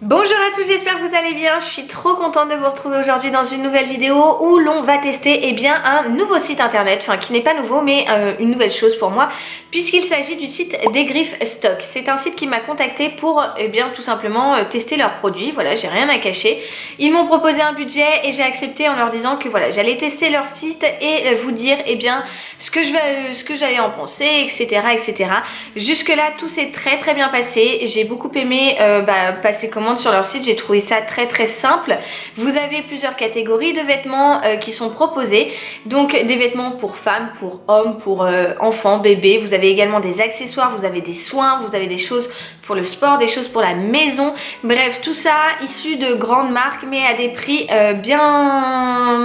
Bonjour à tous, j'espère que vous allez bien. Je suis trop contente de vous retrouver aujourd'hui dans une nouvelle vidéo où l'on va tester un nouveau site internet, enfin qui n'est pas nouveau mais une nouvelle chose pour moi, puisqu'il s'agit du site des Griffes Stock. C'est un site qui m'a contacté pour tout simplement tester leurs produits. Voilà, j'ai rien à cacher. Ils m'ont proposé un budget et j'ai accepté en leur disant que voilà, j'allais tester leur site et vous dire ce que j'allais en penser, etc. Jusque là tout s'est très bien passé. J'ai beaucoup aimé passer commande sur leur site, j'ai trouvé ça très simple. Vous avez plusieurs catégories de vêtements qui sont proposés, donc des vêtements pour femmes, pour hommes, pour enfants, bébés. Vous avez également des accessoires, vous avez des soins, vous avez des choses pour le sport, des choses pour la maison, bref tout ça issu de grandes marques mais à des prix bien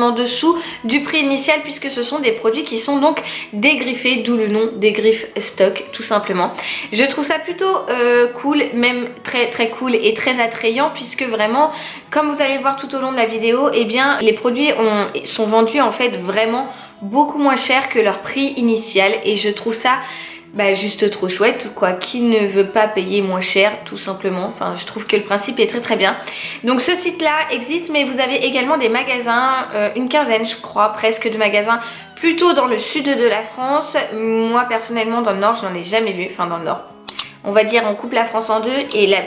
en dessous du prix initial, puisque ce sont des produits qui sont donc dégriffés, d'où le nom des Griffes Stock tout simplement. Je trouve ça plutôt cool, même très cool et très attrayant, puisque vraiment comme vous allez le voir tout au long de la vidéo, les produits sont vendus en fait vraiment beaucoup moins cher que leur prix initial, et je trouve ça juste trop chouette quoi. Qui ne veut pas payer moins cher tout simplement. Enfin, je trouve que le principe est très bien. Donc ce site là existe, mais vous avez également des magasins, une quinzaine je crois presque de magasins, plutôt dans le sud de la France. Moi personnellement dans le nord je n'en ai jamais vu, enfin dans le nord on va dire on coupe la France en deux, et la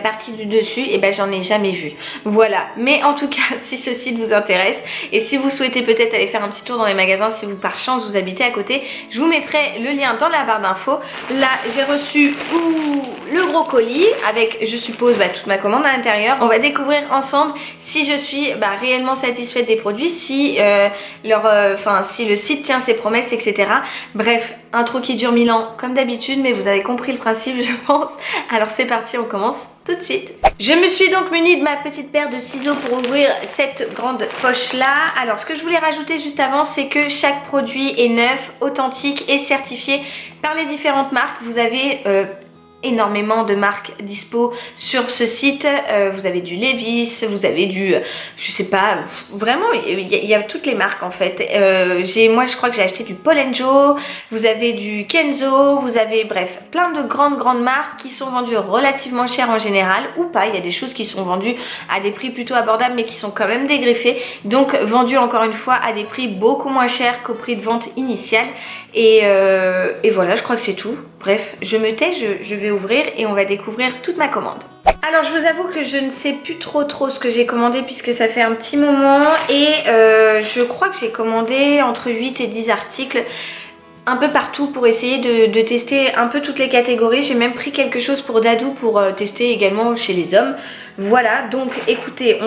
partie du dessus, j'en ai jamais vu. Voilà, mais en tout cas si ce site vous intéresse et si vous souhaitez peut-être aller faire un petit tour dans les magasins, si vous par chance vous habitez à côté, je vous mettrai le lien dans la barre d'infos. Là j'ai reçu le gros colis avec, je suppose, toute ma commande à l'intérieur. On va découvrir ensemble si je suis réellement satisfaite des produits, si si le site tient ses promesses, etc. Bref, intro qui dure 1000 ans comme d'habitude, mais vous avez compris le principe je pense. Alors c'est parti, on commence tout de suite. Je me suis donc munie de ma petite paire de ciseaux pour ouvrir cette grande poche là. Alors ce que je voulais rajouter juste avant, c'est que chaque produit est neuf, authentique et certifié par les différentes marques. Vous avez énormément de marques dispo sur ce site. Vous avez du Levi's, vous avez du je sais pas, vraiment il y a toutes les marques en fait. Moi je crois que j'ai acheté du Paul & Joe, vous avez du Kenzo, vous avez bref plein de grandes marques qui sont vendues relativement cher en général, ou pas. Il y a des choses qui sont vendues à des prix plutôt abordables mais qui sont quand même dégriffées, donc vendues encore une fois à des prix beaucoup moins chers qu'au prix de vente initial. Et voilà, je crois que c'est tout. Bref, je me tais, je vais ouvrir et on va découvrir toute ma commande. Alors je vous avoue que je ne sais plus trop ce que j'ai commandé, puisque ça fait un petit moment, et je crois que j'ai commandé entre 8 et 10 articles un peu partout pour essayer de tester un peu toutes les catégories. J'ai même pris quelque chose pour Dadou pour tester également chez les hommes. Voilà, donc écoutez,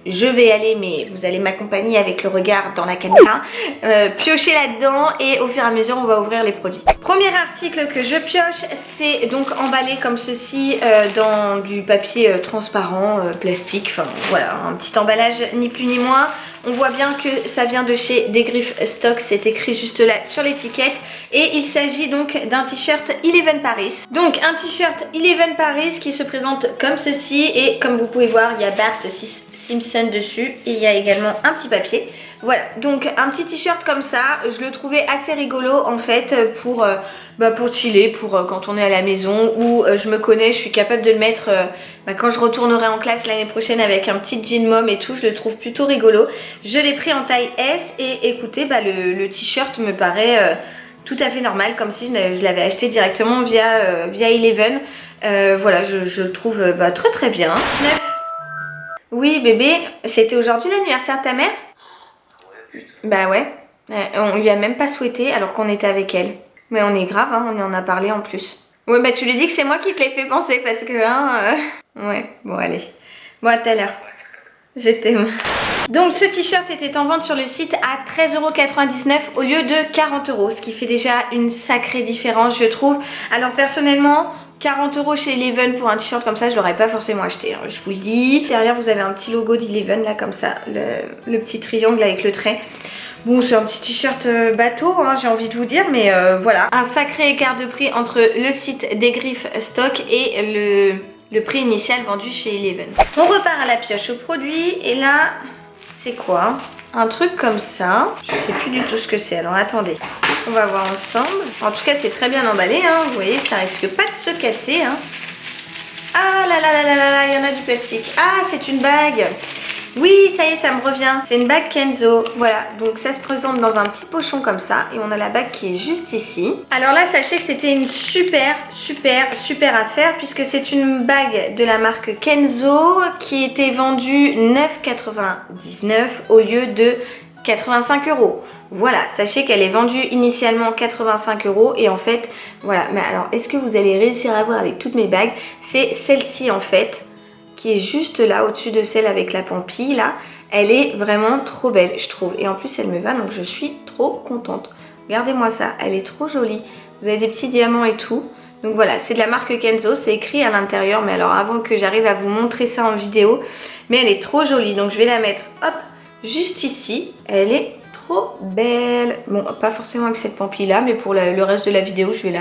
je vais aller, mais vous allez m'accompagner avec le regard dans la caméra, piocher là-dedans, et au fur et à mesure on va ouvrir les produits. Premier article que je pioche, c'est donc emballé comme ceci dans du papier transparent, plastique, enfin voilà, un petit emballage ni plus ni moins. On voit bien que ça vient de chez des Griffes Stock, c'est écrit juste là sur l'étiquette, et il s'agit donc d'un t-shirt Eleven Paris. Donc un t-shirt Eleven Paris qui se présente comme ceci, et comme vous pouvez voir il y a Bart Simpson dessus, et il y a également un petit papier. Voilà, donc un petit t-shirt comme ça, je le trouvais assez rigolo en fait pour chiller, pour quand on est à la maison, ou je me connais, je suis capable de le mettre quand je retournerai en classe l'année prochaine avec un petit jean mom et tout, je le trouve plutôt rigolo. Je l'ai pris en taille S, et écoutez, le t-shirt me paraît tout à fait normal, comme si je l'avais acheté directement via Eleven. Voilà, je le trouve très bien. 9. Oui bébé, c'était aujourd'hui l'anniversaire de ta mère? Bah ouais, on lui a même pas souhaité alors qu'on était avec elle. Mais on est grave, hein, on en a parlé en plus. Ouais, tu lui dis que c'est moi qui te l'ai fait penser, parce que ouais, bon allez. Bon, à tout à l'heure. Je t'aime. Donc ce t-shirt était en vente sur le site à 13,99 € au lieu de 40 €, ce qui fait déjà une sacrée différence je trouve. Alors personnellement, 40 € chez Eleven pour un t-shirt comme ça, je l'aurais pas forcément acheté, hein, je vous le dis. Derrière vous avez un petit logo d'Eleven là comme ça, le petit triangle avec le trait. Bon, c'est un petit t-shirt bateau, hein, j'ai envie de vous dire, mais voilà. Un sacré écart de prix entre le site des Griffes Stock et le prix initial vendu chez Eleven. On repart à la pioche aux produits, et là, c'est quoi? Un truc comme ça, je sais plus du tout ce que c'est, alors attendez. On va voir ensemble. En tout cas, c'est très bien emballé, hein. Vous voyez, ça risque pas de se casser, hein. Ah là là là là là là, il y en a du plastique. Ah, c'est une bague. Oui, ça y est, ça me revient. C'est une bague Kenzo. Voilà, donc ça se présente dans un petit pochon comme ça. Et on a la bague qui est juste ici. Alors là, sachez que c'était une super affaire. Puisque c'est une bague de la marque Kenzo qui était vendue 9,99 au lieu de 85 €. Voilà, sachez qu'elle est vendue initialement 85 € et en fait, voilà. Mais alors, est-ce que vous allez réussir à voir avec toutes mes bagues? C'est celle-ci en fait, qui est juste là, au-dessus de celle avec la pampille là. Elle est vraiment trop belle, je trouve. Et en plus, elle me va, donc je suis trop contente. Regardez-moi ça, elle est trop jolie. Vous avez des petits diamants et tout. Donc voilà, c'est de la marque Kenzo, c'est écrit à l'intérieur. Mais alors, avant que j'arrive à vous montrer ça en vidéo, mais elle est trop jolie. Donc je vais la mettre, hop, juste ici. Elle est trop belle. Bon, pas forcément avec cette pampille là, mais pour le reste de la vidéo, je vais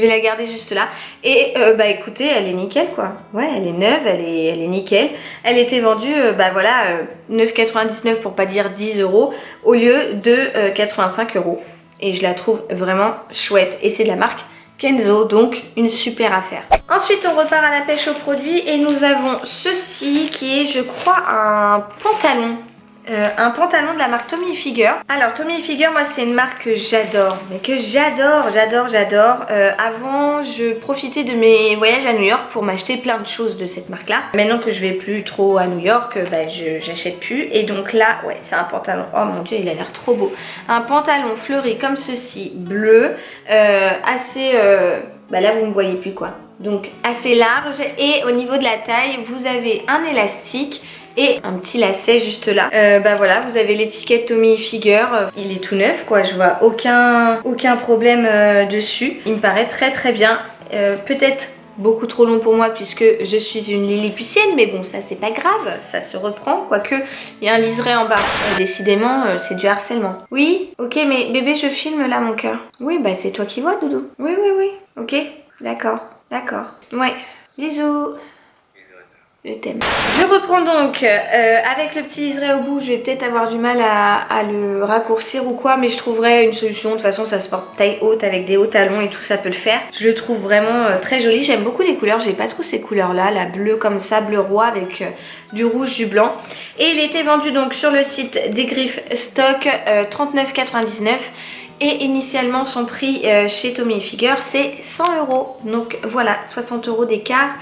la garder juste là. Et bah écoutez, elle est nickel quoi. Ouais, elle est neuve, elle est nickel. Elle était vendue, bah voilà, 9,99 pour pas dire 10 € au lieu de 85 €. Et je la trouve vraiment chouette. Et c'est de la marque Kenzo, donc une super affaire. Ensuite, on repart à la pêche aux produits et nous avons ceci qui est, je crois, un pantalon. Un pantalon de la marque Tommy Hilfiger. Alors Tommy Hilfiger, moi c'est une marque que j'adore, mais que j'adore. Avant je profitais de mes voyages à New York pour m'acheter plein de choses de cette marque là. Maintenant que je vais plus trop à New York, bah, j'achète plus. Et donc là, ouais, c'est un pantalon, oh mon dieu, il a l'air trop beau. Un pantalon fleuri comme ceci, bleu, assez... bah là vous ne voyez plus quoi. Donc assez large et au niveau de la taille, vous avez un élastique et un petit lacet juste là. Bah voilà, vous avez l'étiquette Tommy Hilfiger. Il est tout neuf quoi, je vois aucun problème dessus. Il me paraît très bien. Peut-être beaucoup trop long pour moi puisque je suis une lilliputienne, mais bon ça c'est pas grave, ça se reprend, quoique il y a un liseré en bas. Décidément c'est du harcèlement. Oui, ok, mais bébé je filme là mon cœur. Oui bah c'est toi qui vois Doudou. Oui, ok, d'accord, ouais, bisous. Je t'aime. Je reprends donc avec le petit liseré au bout. Je vais peut-être avoir du mal à le raccourcir ou quoi, mais je trouverai une solution. De toute façon ça se porte taille haute avec des hauts talons et tout, ça peut le faire. Je le trouve vraiment très joli. J'aime beaucoup les couleurs, j'ai pas trop ces couleurs là, la bleue comme ça, bleu roi avec du rouge, du blanc. Et il était vendu donc sur le site des Griffes Stock 39,99 €. Et initialement son prix chez Tommy Hilfiger c'est 100 €. Donc voilà, 60 € d'écart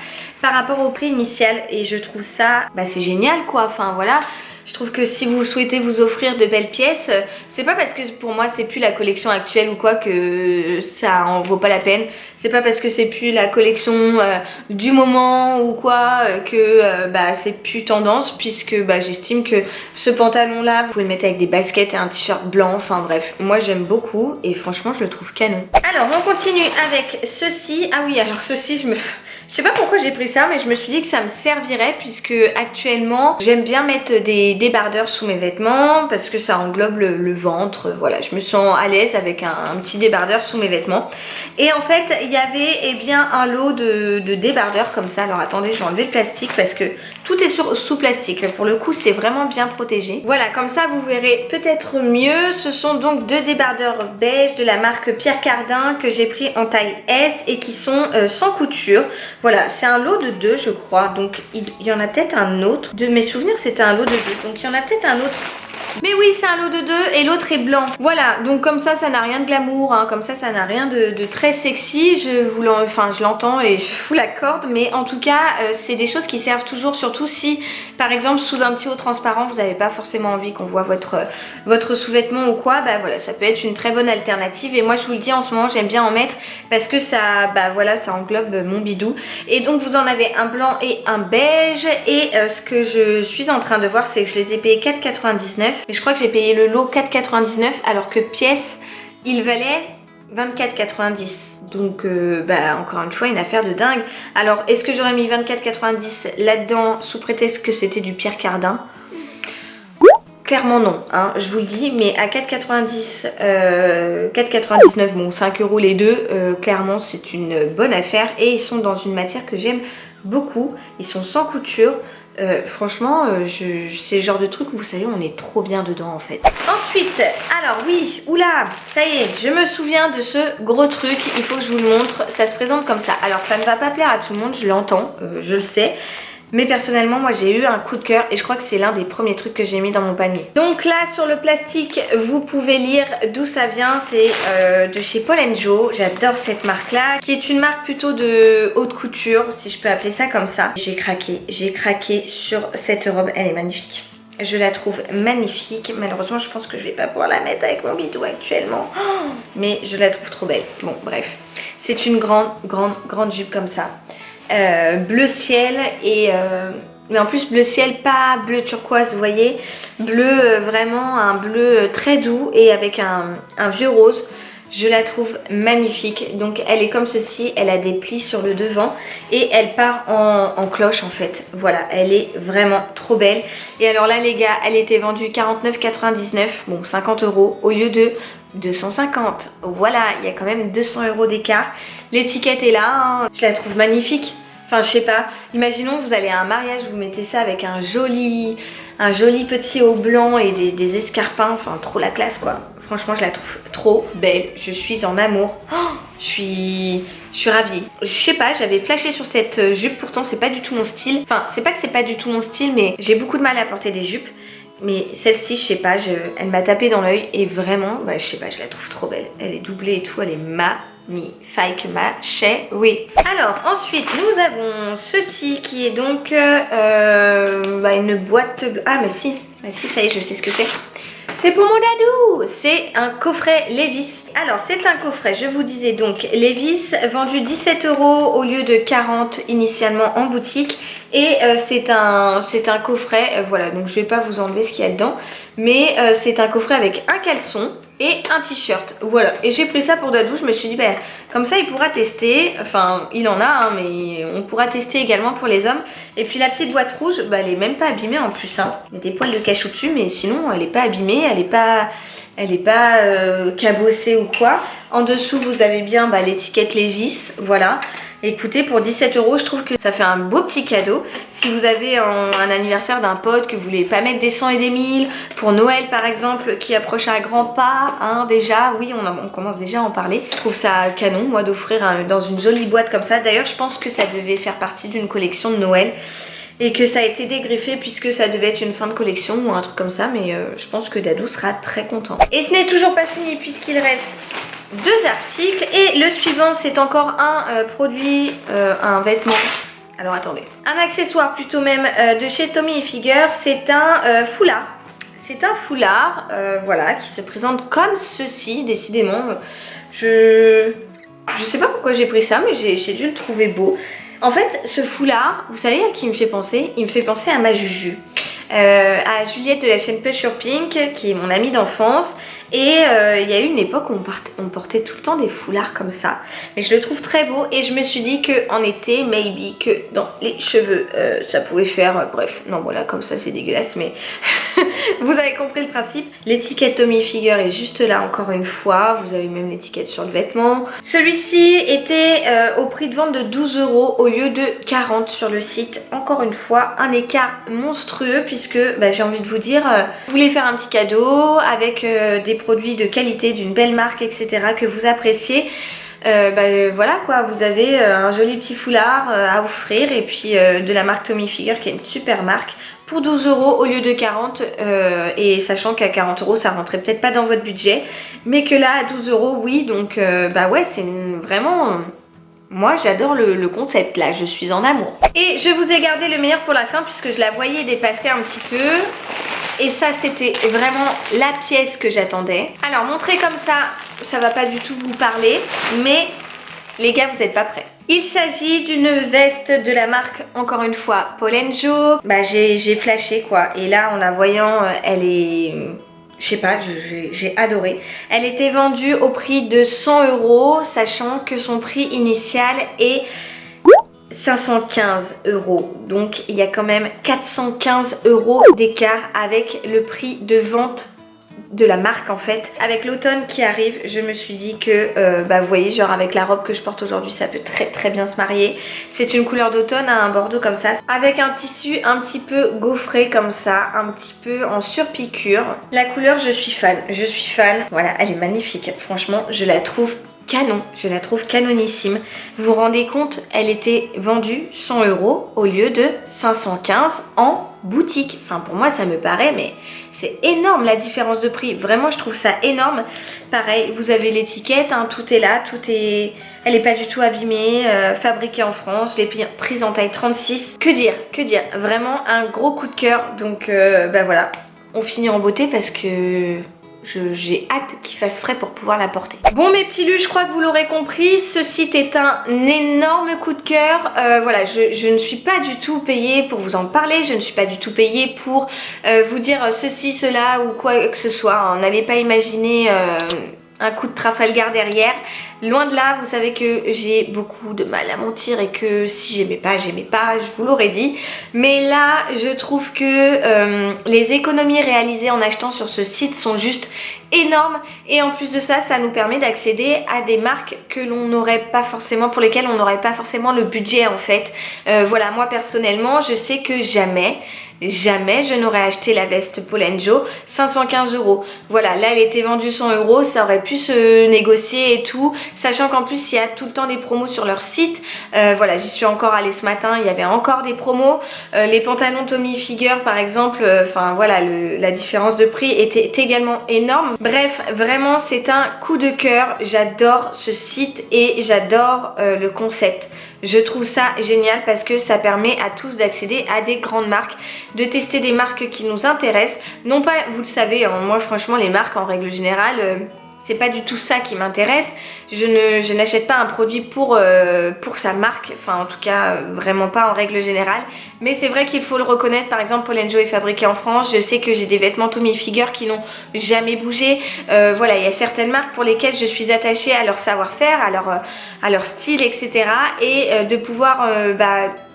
par rapport au prix initial. Et je trouve ça, bah c'est génial quoi. Enfin voilà, je trouve que si vous souhaitez vous offrir de belles pièces, c'est pas parce que pour moi c'est plus la collection actuelle ou quoi que ça en vaut pas la peine. C'est pas parce que c'est plus la collection du moment ou quoi que bah c'est plus tendance, puisque bah j'estime que ce pantalon là vous pouvez le mettre avec des baskets et un t-shirt blanc. Enfin bref, moi j'aime beaucoup et franchement je le trouve canon. Alors on continue avec ceci. Ah oui, alors ceci je sais pas pourquoi j'ai pris ça, mais je me suis dit que ça me servirait puisque actuellement j'aime bien mettre des débardeurs sous mes vêtements parce que ça englobe le ventre. Voilà, je me sens à l'aise avec un petit débardeur sous mes vêtements. Et en fait il y avait bien un lot de débardeurs comme ça. Alors attendez, je vais enlever le plastique parce que tout est sous plastique. Pour le coup c'est vraiment bien protégé. Voilà, comme ça vous verrez peut-être mieux. Ce sont donc deux débardeurs beige de la marque Pierre Cardin que j'ai pris en taille S et qui sont sans couture. Voilà, c'est un lot de 2 je crois, donc il y en a peut-être un autre. De mes souvenirs c'était un lot de 2, donc il y en a peut-être un autre. Mais oui, c'est un lot de 2 et l'autre est blanc. Voilà, donc comme ça n'a rien de glamour, hein. Comme ça n'a rien de très sexy. Je l'entends et je vous l'accorde, mais en tout cas, c'est des choses qui servent toujours, surtout si, par exemple, sous un petit haut transparent, vous n'avez pas forcément envie qu'on voit votre sous-vêtement ou quoi. Bah voilà, ça peut être une très bonne alternative. Et moi, je vous le dis, en ce moment, j'aime bien en mettre parce que ça, bah voilà, ça englobe mon bidou. Et donc, vous en avez un blanc et un beige. Et ce que je suis en train de voir, c'est que je les ai payés 4,99 €. Mais je crois que j'ai payé le lot 4,99 € alors que pièce il valait 24,90 €. Donc bah encore une fois une affaire de dingue. Alors est-ce que j'aurais mis 24,90 € là-dedans sous prétexte que c'était du Pierre Cardin? Clairement non, hein, je vous le dis, mais à 4,90 4,99 bon 5 € les deux, clairement c'est une bonne affaire et ils sont dans une matière que j'aime beaucoup. Ils sont sans couture. Franchement, c'est le genre de truc où vous savez, on est trop bien dedans en fait. Ensuite, alors oui, oula, ça y est, je me souviens de ce gros truc, il faut que je vous le montre. Ça se présente comme ça. Alors ça ne va pas plaire à tout le monde, je l'entends, je le sais. Mais personnellement, moi j'ai eu un coup de cœur et je crois que c'est l'un des premiers trucs que j'ai mis dans mon panier. Donc là, sur le plastique, vous pouvez lire d'où ça vient. C'est de chez Paul & Joe. J'adore cette marque-là, qui est une marque plutôt de haute couture, si je peux appeler ça comme ça. J'ai craqué sur cette robe. Elle est magnifique. Je la trouve magnifique. Malheureusement, je pense que je vais pas pouvoir la mettre avec mon bidou actuellement. Oh, mais je la trouve trop belle. Bon, bref. C'est une grande jupe comme ça. Bleu ciel et mais en plus bleu ciel, pas bleu turquoise, vous voyez, bleu vraiment un bleu très doux et avec un vieux rose. Je la trouve magnifique. Donc elle est comme ceci, elle a des plis sur le devant et elle part en cloche en fait. Voilà, elle est vraiment trop belle. Et alors là les gars, elle était vendue 49,99, bon 50 € au lieu de 250. Voilà, il y a quand même 200 € d'écart. L'étiquette est là, hein. Je la trouve magnifique. Enfin, je sais pas. Imaginons, vous allez à un mariage, vous mettez ça avec un joli petit haut blanc et des escarpins. Enfin, trop la classe, quoi. Franchement, je la trouve trop belle. Je suis en amour. Oh, je suis ravie. Je sais pas, j'avais flashé sur cette jupe. Pourtant, c'est pas du tout mon style. Enfin, c'est pas que c'est pas du tout mon style, mais j'ai beaucoup de mal à porter des jupes. Mais celle-ci, je sais pas, elle m'a tapé dans l'œil et vraiment, bah, je sais pas, je la trouve trop belle. Elle est doublée et tout, elle est magnifique, ma chérie. Alors, ensuite, nous avons ceci qui est donc bah, une boîte... Ah, mais si, ça y est, je sais ce que c'est. C'est pour mon dadou. C'est un coffret Levi's. Alors, c'est un coffret, je vous disais donc, Levi's, vendu 17 € au lieu de 40 initialement en boutique. Et c'est un coffret, voilà, donc je vais pas vous enlever ce qu'il y a dedans. Mais c'est un coffret avec un caleçon et un t-shirt, voilà. Et j'ai pris ça pour Dadou, je me suis dit, bah, comme ça il pourra tester, enfin il en a, hein, mais on pourra tester également pour les hommes. Et puis la petite boîte rouge, bah, elle est même pas abîmée en plus, hein. Il y a des poils de cachou dessus, mais sinon elle est pas abîmée, elle est pas cabossée ou quoi. En dessous vous avez bien bah, l'étiquette Levi's, voilà. Écoutez, pour 17 €, je trouve que ça fait un beau petit cadeau. Si vous avez un anniversaire d'un pote, que vous voulez pas mettre des 100 et des 1000, pour Noël par exemple, qui approche à grands pas, hein, déjà, oui, on commence déjà à en parler. Je trouve ça canon, moi, d'offrir dans une jolie boîte comme ça. D'ailleurs, je pense que ça devait faire partie d'une collection de Noël et que ça a été dégriffé puisque ça devait être une fin de collection ou un truc comme ça, mais je pense que Dadou sera très content. Et ce n'est toujours pas fini puisqu'il reste 2 articles et le suivant c'est encore un produit, un vêtement, alors attendez, un accessoire plutôt même de chez Tommy Hilfiger. C'est un foulard. C'est un foulard, voilà, qui se présente comme ceci, décidément. Je sais pas pourquoi j'ai pris ça, mais j'ai dû le trouver beau. En fait, ce foulard, vous savez à qui il me fait penser? Il me fait penser à ma Juju, à Juliette de la chaîne Push Your Pink, qui est mon amie d'enfance. Et il y a eu une époque où on portait tout le temps des foulards comme ça. Mais je le trouve très beau et je me suis dit qu'en été, maybe, que dans les cheveux, ça pouvait faire... bref, non voilà, comme ça c'est dégueulasse, mais vous avez compris le principe. L'étiquette Tommy Hilfiger est juste là encore une fois. Vous avez même l'étiquette sur le vêtement. Celui-ci était au prix de vente de 12 € au lieu de 40 sur le site. Encore une fois, un écart monstrueux puisque bah, j'ai envie de vous dire, vous voulez faire un petit cadeau avec des produits de qualité, d'une belle marque, etc. que vous appréciez. Voilà quoi, vous avez un joli petit foulard à offrir et puis de la marque Tommy Hilfiger qui est une super marque pour 12 € au lieu de 40 et sachant qu'à 40 € ça rentrait peut-être pas dans votre budget mais que là à 12 € oui, donc bah ouais, c'est vraiment... Moi j'adore le concept là, je suis en amour. Et je vous ai gardé le meilleur pour la fin puisque je la voyais dépasser un petit peu. Et ça c'était vraiment la pièce que j'attendais. Alors montré comme ça va pas du tout vous parler. Mais les gars, vous n'êtes pas prêts. Il s'agit d'une veste de la marque, encore une fois, Paul & Joe. Bah j'ai flashé quoi. Et là en la voyant, elle est... Je sais pas, j'ai adoré. Elle était vendue au prix de 100 €, sachant que son prix initial est 515 €. Donc il y a quand même 415 € d'écart avec le prix de vente de la marque en fait. Avec l'automne qui arrive, je me suis dit que vous voyez, genre avec la robe que je porte aujourd'hui, ça peut très bien se marier. C'est une couleur d'automne, un bordeaux comme ça, avec un tissu un petit peu gaufré comme ça, un petit peu en surpiqûre. La couleur, je suis fan, voilà, elle est magnifique, franchement je la trouve canon, je la trouve canonissime. Vous vous rendez compte, elle était vendue 100 € au lieu de 515 en boutique. Enfin pour moi ça me paraît, mais c'est énorme la différence de prix. Vraiment je trouve ça énorme. Pareil, vous avez l'étiquette, hein, tout est là, elle n'est pas du tout abîmée, fabriquée en France, je l'ai prise en taille 36. Que dire, vraiment un gros coup de cœur. Donc voilà, on finit en beauté parce que j'ai hâte qu'il fasse frais pour pouvoir la porter. Bon mes petits lus, je crois que vous l'aurez compris, ce site est un énorme coup de cœur. Voilà, je ne suis pas du tout payée pour vous en parler, je ne suis pas du tout payée pour vous dire ceci, cela ou quoi que ce soit. N'allez pas imaginer un coup de Trafalgar derrière. Loin de là, vous savez que j'ai beaucoup de mal à mentir et que si j'aimais pas, je vous l'aurais dit. Mais là, je trouve que les économies réalisées en achetant sur ce site sont juste énormes. Et en plus de ça, ça nous permet d'accéder à des marques que l'on n'aurait pas forcément, pour lesquelles on n'aurait pas forcément le budget en fait. Voilà, moi personnellement, je sais que jamais je n'aurais acheté la veste Paul & Joe 515 €. Voilà, là elle était vendue 100 €, ça aurait pu se négocier et tout, sachant qu'en plus il y a tout le temps des promos sur leur site. Voilà, j'y suis encore allée ce matin, il y avait encore des promos. Les pantalons Tommy Hilfiger par exemple, enfin voilà, la différence de prix était également énorme. Bref, vraiment c'est un coup de cœur, j'adore ce site et j'adore le concept. Je trouve ça génial parce que ça permet à tous d'accéder à des grandes marques, de tester des marques qui nous intéressent. Non pas, vous le savez, hein, moi franchement les marques en règle générale, c'est pas du tout ça qui m'intéresse. Je n'achète pas un produit pour sa marque, enfin en tout cas vraiment pas en règle générale. Mais c'est vrai qu'il faut le reconnaître, par exemple Paul & Joe est fabriqué en France. Je sais que j'ai des vêtements Tommy Hilfiger qui n'ont jamais bougé. Voilà, il y a certaines marques pour lesquelles je suis attachée à leur savoir-faire, à leur style, etc. Et de pouvoir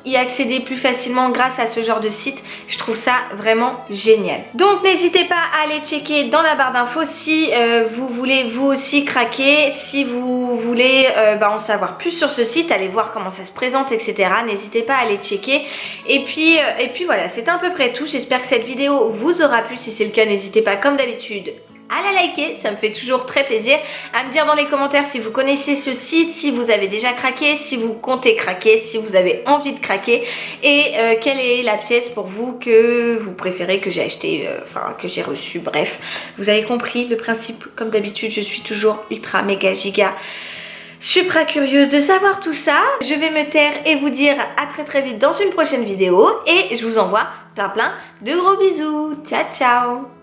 y accéder plus facilement grâce à ce genre de site, je trouve ça vraiment génial. Donc n'hésitez pas à aller checker dans la barre d'infos si vous voulez vous aussi craquer, si vous voulez en savoir plus sur ce site, aller voir comment ça se présente, etc. N'hésitez pas à aller checker. Et puis voilà, c'est à peu près tout. J'espère que cette vidéo vous aura plu. Si c'est le cas, n'hésitez pas comme d'habitude à la liker, ça me fait toujours très plaisir. À me dire dans les commentaires si vous connaissez ce site, si vous avez déjà craqué, si vous comptez craquer, si vous avez envie de craquer et quelle est la pièce pour vous que vous préférez, que j'ai acheté, enfin que j'ai reçu. Bref, vous avez compris le principe. Comme d'habitude, je suis toujours ultra méga giga supra curieuse de savoir tout ça. Je vais me taire et vous dire à très vite dans une prochaine vidéo et je vous envoie plein de gros bisous. Ciao ciao.